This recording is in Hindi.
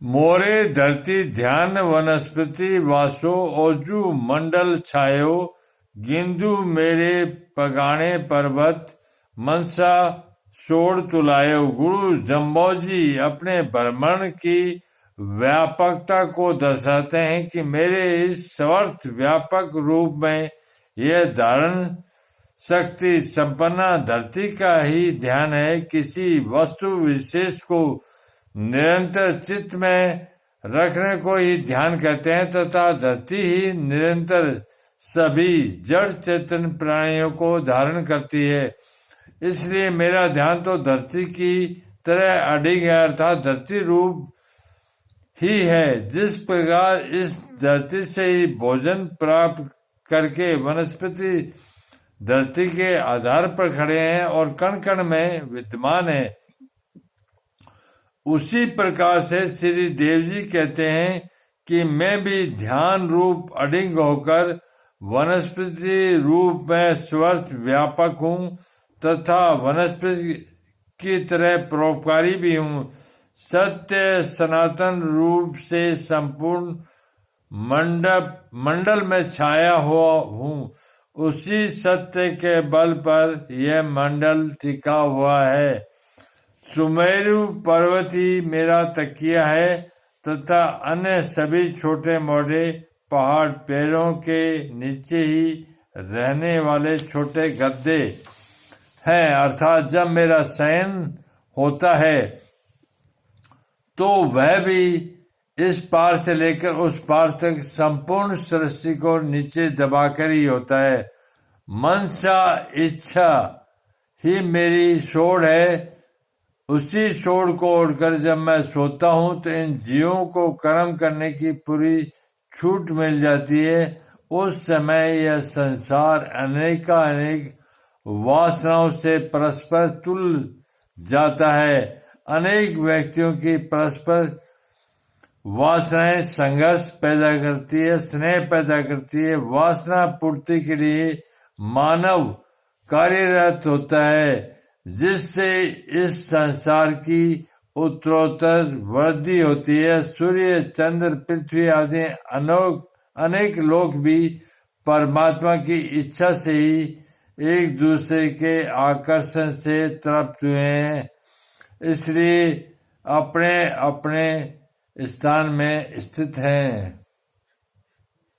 मोरे धरती ध्यान वनस्पति वासो ओजू मंडल छायो गिंदु मेरे पगाणे पर्वत मनसा सोड़ तुलायो। गुरु जम्बोजी अपने भ्रमण की व्यापकता को दर्शाते हैं कि मेरे इस सर्वत्र व्यापक रूप में यह धारण शक्ति संपन्न धरती का ही ध्यान है। किसी वस्तु विशेष को निरंतर चित्त में रखने को ही ध्यान कहते हैं तथा धरती ही निरंतर सभी जड़ चेतन प्राणियों को धारण करती है। इसलिए मेरा ध्यान तो धरती की तरह अडिग है, अर्थात धरती रूप ही है। जिस प्रकार इस धरती से ही भोजन प्राप्त करके वनस्पति धरती के आधार पर खड़े हैं और कण कण में विद्यमान है, उसी प्रकार से श्री देव जी कहते हैं कि मैं भी ध्यान रूप अडिग होकर वनस्पति रूप में सर्वत्र व्यापक हूँ तथा वनस्पति की तरह परोपकारी भी हूँ। सत्य सनातन रूप से संपूर्ण मंडल में छाया हुआ हूँ। उसी सत्य के बल पर यह मंडल टिका हुआ है। सुमेरु पर्वत ही मेरा तकिया है तथा अन्य सभी छोटे मोटे पहाड़ पैरों के नीचे ही रहने वाले छोटे गद्दे हैं। अर्थात जब मेरा शयन होता है तो वह भी इस पार से लेकर उस पार तक संपूर्ण सृष्टि को नीचे दबाकर ही होता है। मनसा इच्छा ही मेरी सोड़ है। उसी सोड़ को ओढ़कर जब मैं सोता हूँ तो इन जीवों को कर्म करने की पूरी छूट मिल जाती है। उस समय यह संसार अनेक वासनाओं से परस्पर तुल जाता है। अनेक व्यक्तियों की परस्पर वासनाएं संघर्ष पैदा करती है, स्नेह पैदा करती है। वासना पूर्ति के लिए मानव कार्यरत होता है, जिससे इस संसार की उत्तरोत्तर वृद्धि होती है। सूर्य चंद्र पृथ्वी आदि अनेक लोक भी परमात्मा की इच्छा से ही एक दूसरे के आकर्षण से तृप्त हुए हैं, इसलिए अपने अपने स्थान में स्थित हैं।